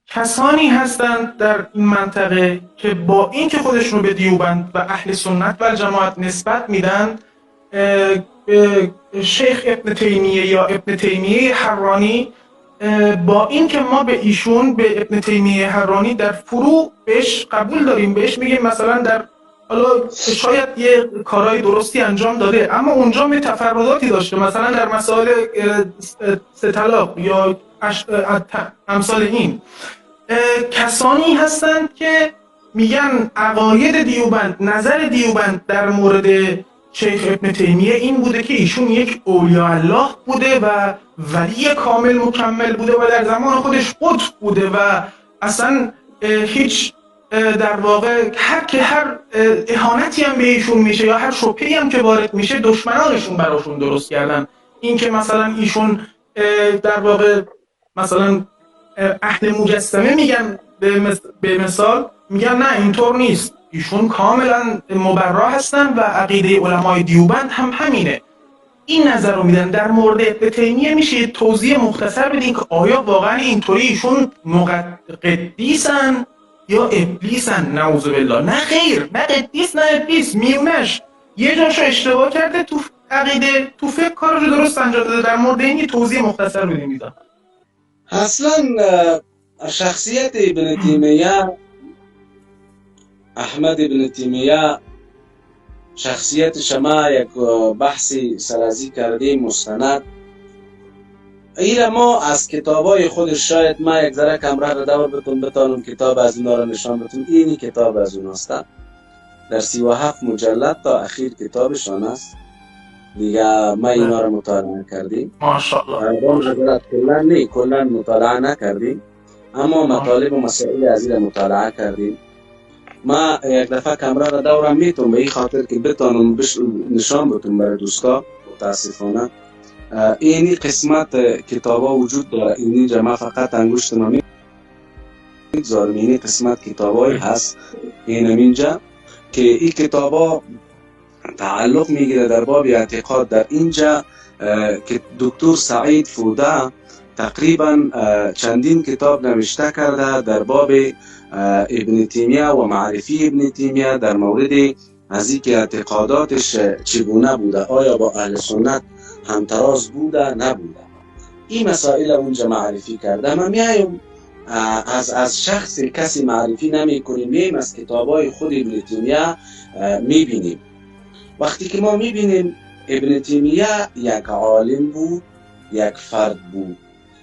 کسانی هستند در این منطقه که با این که خودشون رو به دیوبند و اهل سنت و جماعت نسبت میدن، به شیخ ابن تیمیه یا ابن تیمیه حرانی، با این که ما به ایشون، به ابن تیمیه حرانی در فروع بهش قبول داریم، بهش میگیم مثلا در حالا شاید یه کارهای درستی انجام داده، اما اونجا می تفرداتی داشته، مثلا در مسائل سه طلاق یا امثال این. کسانی هستند که میگن عقاید دیوبند، نظر دیوبند در مورد شیخ ابن تیمیه این بوده که ایشون یک اولیاء الله بوده و ولی کامل مکمل بوده و در زمان خودش قطب بوده و اصلا هیچ در واقع هر اهانتی هم به ایشون میشه یا هر شبهه‌ای هم که وارد میشه دشمنانشون براشون درست کردن. این که مثلا ایشون در واقع مثلا اهل مجسمه میگن، به مثال میگن نه اینطور نیست، ایشون کاملا مبرا هستن و عقیده علمای دیوبند هم همینه. این نظر رو میدن. در مورد ابن تیمیه میشه توضیح مختصر بدین که آیا واقعا اینطوری ایشون قدیسن یا ابلیسن؟ نعوذ بالله. نه خیر، نه قدیس نه ابلیس، میونش یه جاشو اشتباه کرده تو عقیده، تو فکر کارشو درست انجام داده. در مورد این توضیح مختصر بدین میدن. اصلا شخصیت ابن تیمیه، احمد ابن تیمیه، شخصیت شما یک بحثی سرازی کرده مستند. ایره ما از کتابای خودش شاید ما یک ذره کمره را دور بتونم کتاب از اونا را نشان بتونم. اینی کتاب از اون است، در 37 مجلد تا اخیر کتابشان است دیگه. ما اینا را مطالعه کردیم ماشاءالله. کلا مطالعه نکردیم، اما مطالب و مسائل از این مطالعه کردیم. ما یک دفعه کمره را دورم میتونم به این خاطر که بتونم نشان بتونم برای دوستا. متاسفانه اینی قسمت کتابا وجود داره، اینی جمع فقط انگشت ما میگذارم. اینی قسمت کتابایی هست اینجا که این کتابا تعلق میگیره در باب اعتقاد. در اینجا که دکتر سعید فوده تقریبا چندین کتاب نوشته کرده در باب ابن تیمیه و معرفی ابن تیمیه، در مورد از اینکه اعتقاداتش چگونه بوده، آیا با اهل سنت همتراز بوده نبوده، این مسائل اونجا معرفی کرده. ما میایم از شخص کسی معرفی نمی کنیم، میایم از کتابای خود ابن تیمیه میبینیم. وقتی که ما میبینیم ابن تیمیه یک عالم بود، یک فرد بود،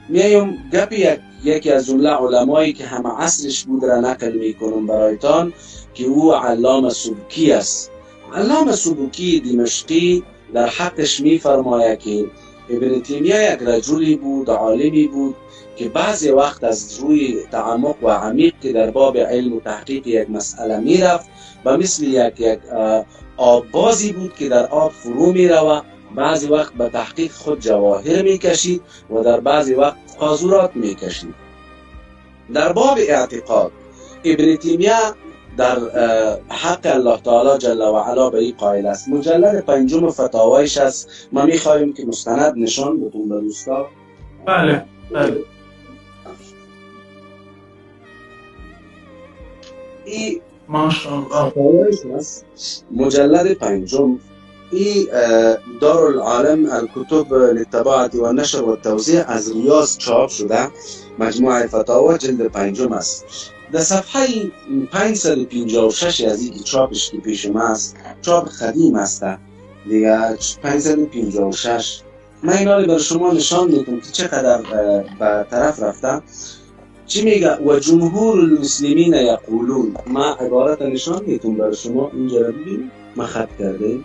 میایم گپی یکی از جمله علمایی که همه عصرش بود را نقل میکنم برایتان که او علامه سبکی است. علامه سبکی دمشقی در حقش میفرماید که ابن تیمیه یک رجلی بود، عالمی بود که بعضی وقت از روی تعمق و عمیق که در باب علم و تحقیق یک مسئله میرفت و مثل یک آببازی بود که در آب فرو میرود. بعضی وقت به تحقیق خود جواهر میکشید و در بعضی وقت قاذورات میکشید. در باب اعتقاد ابن تیمیه در حق الله تعالی جل و علا به این قائل است. مجلد 5 فتاوایش است. ما میخواهیم که مستند نشان بدیم به دوستا. بله. این ماشاءالله فتاوایش است. مجلد 5 این دارالعالم الکتب للطباعة و نشر و توزیع از ریاض چاپ شده. مجموعه فتاوا جلد 5 است. در صفحه 556 از این چاپش که پیش ما است، چاپ قدیم است دیگه، 556. من اینا رو بر شما نشان میدم که چقدر به طرف رفتم. چی میگه؟ و جمهور المسلمین یقولون. ما عبارت نشان میدم بر شما، اینجا رو ببینید، ما خط کرده.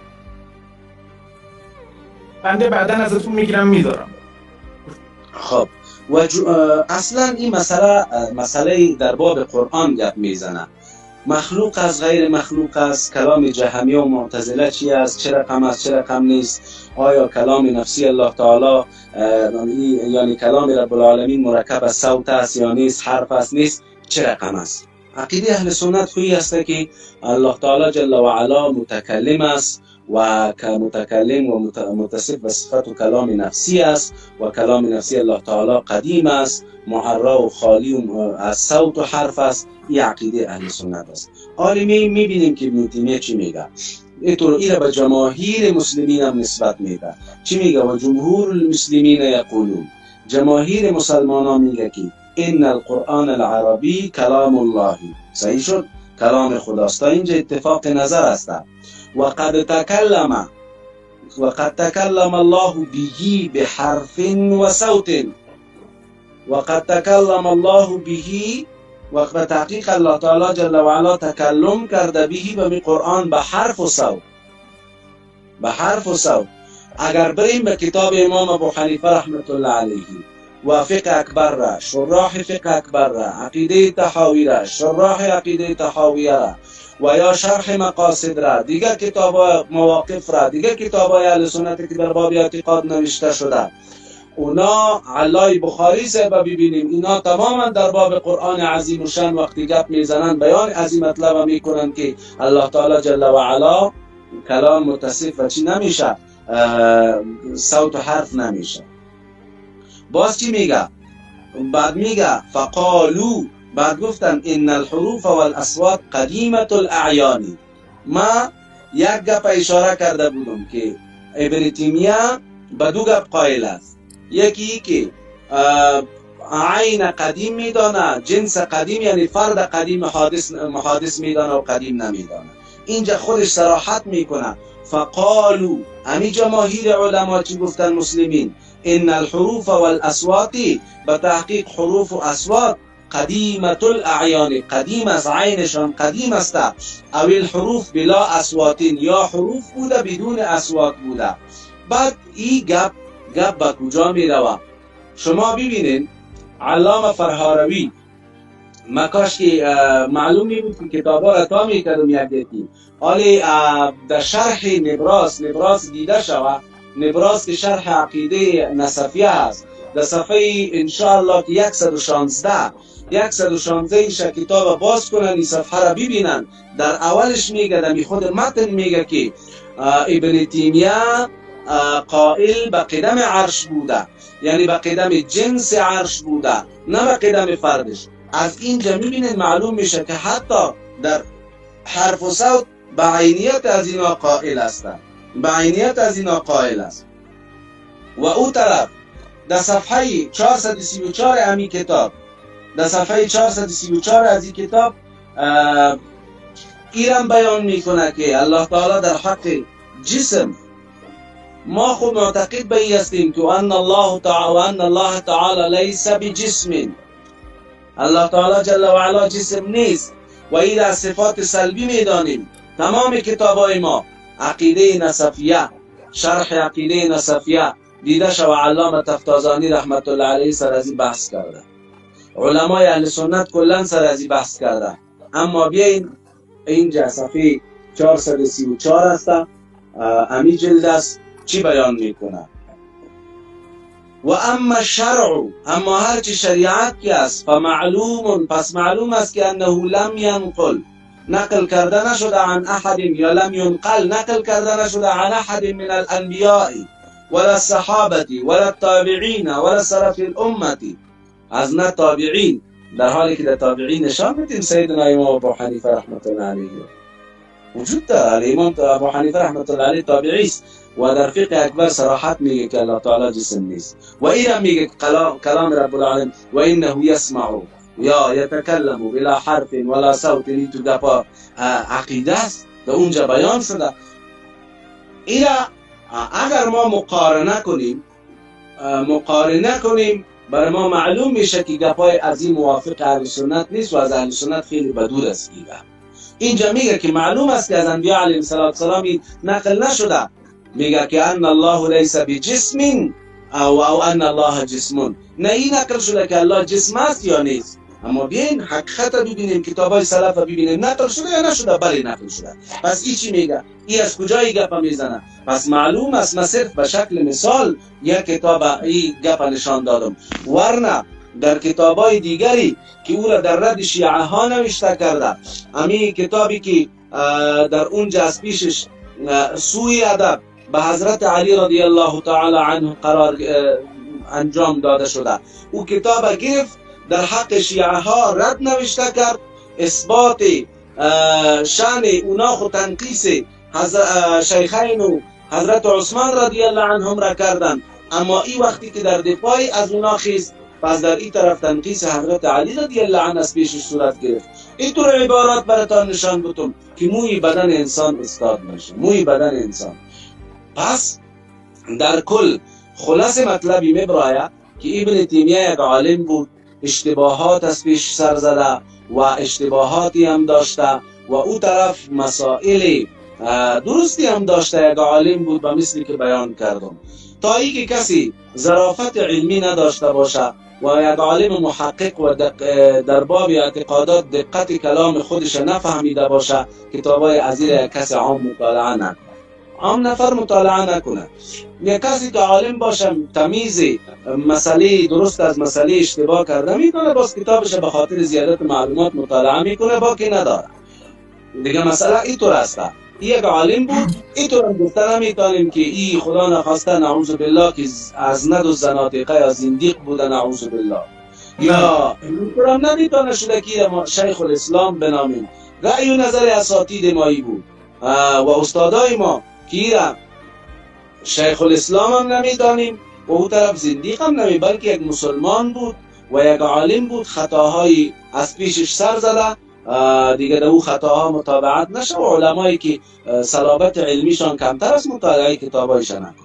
بنده بعدا ازتون میگیرم میذارم. خب اصلا این مسئله در باب قرآن گپ میزنه. مخلوق از غیر مخلوق است، کلام جهمیه و معتزله چی است، چه رقم است چه رقم نیست، آیا کلام نفسی الله تعالی یعنی کلام رب العالمین مرکب از صوت است یا نیست، حرف است نیست، چه رقم است. عقیده اهل سنت خویی است که الله تعالی جل و علا متکلم است و که متکلم و متصف به صفت و کلام نفسی است و کلام نفسی الله تعالی قدیم است، محرر و خالی از صوت و حرف است. این عقیده اهل سنت است. حالا میبینیم که ابن تیمیه چی میگه. این به جماهیر مسلمین هم نسبت میده. چی میگه؟ و جمهور المسلمین یقولون، جماهیر مسلمانان میگه که ان القرآن العربی کلام الله. صحیح شد، کلام خداست. تا اینجا اتفاق نظر است. وقد تكلم الله به بحرف وصوت. وقد تكلم الله به، و تحقیق الله تعالی جل و علا تکلم کرده به قرآن به حرف و صوت. به حرف و صوت. اگر بریم به کتاب امام ابو حنیفه رحمت الله علیه و فقه اکبر را، شراح فقه اکبر را، عقیده طحاوی را، شراح عقیده طحاوی را و یا شرح مقاصد را، دیگر کتاب مواقف را، دیگر کتاب اهل سنت که در باب اعتقاد نوشته شده، اونا علای بخاری صاحب ببینیم، اینا تماما در باب قرآن عظیم و شان وقتی گپ میزنن بیان از این مطلب میکنن که الله تعالی جل و علا کلام متصف و چی نمیشه، صوت و حرف نمیشه. باز چی میگه؟ بعد میگه فقالو، بعد گفتن ان الحروف والاصوات قدیمه الاعیان. ما یک گپ اشاره کرده بودم که ابن تیمیه به دو گپ قائل است. یکی که عین قدیم میدانه، جنس قدیم یعنی فرد قدیم محادث میدانه و قدیم نمیدانه. اینجا خودش صراحت میکنه. فقالو، امی جماهیر علما چی گفتن مسلمین؟ ان الحروف والاصوات، به تحقیق حروف و اصوات قدیمه الاعیان، قدیم از عینشان قدیم است. او الحروف بلا اصوات، یا حروف بوده بدون اصوات بوده. بعد این گپ به کجا می روه؟ شما ببینین علامه فرهاروی مکاش که معلوم می بود که کتابا را تا می کردم یک دیتی، حالی در شرح نبراس دیده شوه. نبراس که شرح عقیده نصفیه هست، در صفحه انشاءالله که 116 ایش کتاب باز کنن، این صفحه را ببینن. در اولش میگه، در خود متن میگه که ابن تیمیه قائل به قدم عرش بوده، یعنی به قدم جنس عرش بوده، نه به قدم فردش. از اینجا میبینید معلوم میشه که حتی در حرف و صوت به عینیت از اینا قائل هستند، به عینیت از اینا قائل است. و او طرف در صفحه 434 امی کتاب، در صفحه 434 از این کتاب ایران بیان میکنه که الله تعالی در حق جسم، ما خود معتقد به این هستیم که ان الله تعالی لیس بجسم، الله تعالی جل و علا جسم نیست و این از صفات سلبی میدانیم. تمام کتابای ما عقیده نصفیه، شرح عقیده نصفیه دیده شو علامه تفتازانی رحمت الله علیه سر از این بحث کرده، علمای اهل سنت کلا سر از این بحث کرده. اما بیاین اینجا صفحه 434 است، امی جلد است، چی بیان میکنه؟ و اما شرع، اما هرچی شریعت که است، فمعلوم، پس معلوم است که انه لم ینقل، نقل کرده نشده عن احد، یا لم ينقل، نقل کرده نشده عن احد من الانبیاء ولا الصحابه ولا التابعین ولا سلف الامه، از نه تابعین، در حالی که در تابعین نشان میدیم سیدنا امام ابو حنیفه رحمت الله علیه وجود داره. امام ابو حنیفه رحمت الله علیه تابعی است و در فقه اکبر صراحت میگه که الله تعالی جسم نیست. و اینا میگه کلام رب العالمین و انه یسمع یا یتکلم بلا حرف ولا صوت، این تو گپا عقیده است، در اونجا بیان شده. اینا اگر ما مقارنه کنیم برای ما معلوم میشه که گپای از این موافق اهل سنت نیست و از اهل سنت خیلی بدور است. اینجا میگه که معلوم است که از انبیاء علیهم السلام نقل نشده، میگه که ان الله لیس بجسم او ان الله جسم، نه این نقل شده که الله جسم است یا نیست. اما بیاین حقیقت ببینیم، کتابای سلف ببینیم، نقل شده یا نشده؟ بله نقل شده. پس این چی میگه؟ این از کجای گپ میزنه؟ پس معلوم است. من صرف به شکل مثال یک کتاب این گپ نشان دادم، ورنه در کتابای دیگری که او را در رد شیعه ها نوشته کرده، همین کتابی که در اونجا از پیشش سوی ادب به حضرت علی رضی الله تعالی عنه قرار انجام داده شده. او کتاب گرفت در حق شیعه ها رد نوشته کرد، اثبات شان اونا خود تنقیص شیخین و حضرت عثمان رضی الله عنهم را کردند، اما این وقتی که در دفاعی از اونا خیست، پس در این طرف تنقیص حضرت علی رضی الله عنه از پیشش صورت گرفت. اینطور عبارات براتان نشان بودم که موی بدن انسان استاد میشه، موی بدن انسان. پس در کل خلاصه مطلبی میبراید که ابن تیمیه یک عالم بود، اشتباهات از پیش سر زده و اشتباهاتی هم داشته و او طرف مسائل درستی هم داشته. یک عالم بود به مثلی که بیان کردم. تا ای که کسی ظرافت علمی نداشته باشه و یک عالم محقق و در باب اعتقادات دقت کلام خودش نفهمیده باشه، کتابای ازیر کسی عام مطالعه نکنه، عام نفر مطالعه نکنه. یک کسی که عالم باشه تمیز مسئله درست از مسئله اشتباه کرده میکنه، باز کتابش به خاطر زیادت معلومات مطالعه میکنه، باقی نداره دیگه. مسئله اینطور است. یک عالم بود، اینطور هم گفته نمیتونیم که ای خدا نخواسته نعوذ بالله که از ند و زنادقه یا زندیق بوده نعوذ بالله، یا اینطور هم نمیتونه شده که شیخ الاسلام بنامیم. رأی و نظر اساتید مایی بود و استادای ما که ایره شیخ الاسلام هم نمیدانیم و او طرف زندیق هم نمی، بلکه یک مسلمان بود و یک عالم بود. خطاهای از پیشش سر زده، دیگه در او خطاها متابعت نشه و علمایی که صلابت علمیشان کمتر از مطالعه کتابایشان نکنه.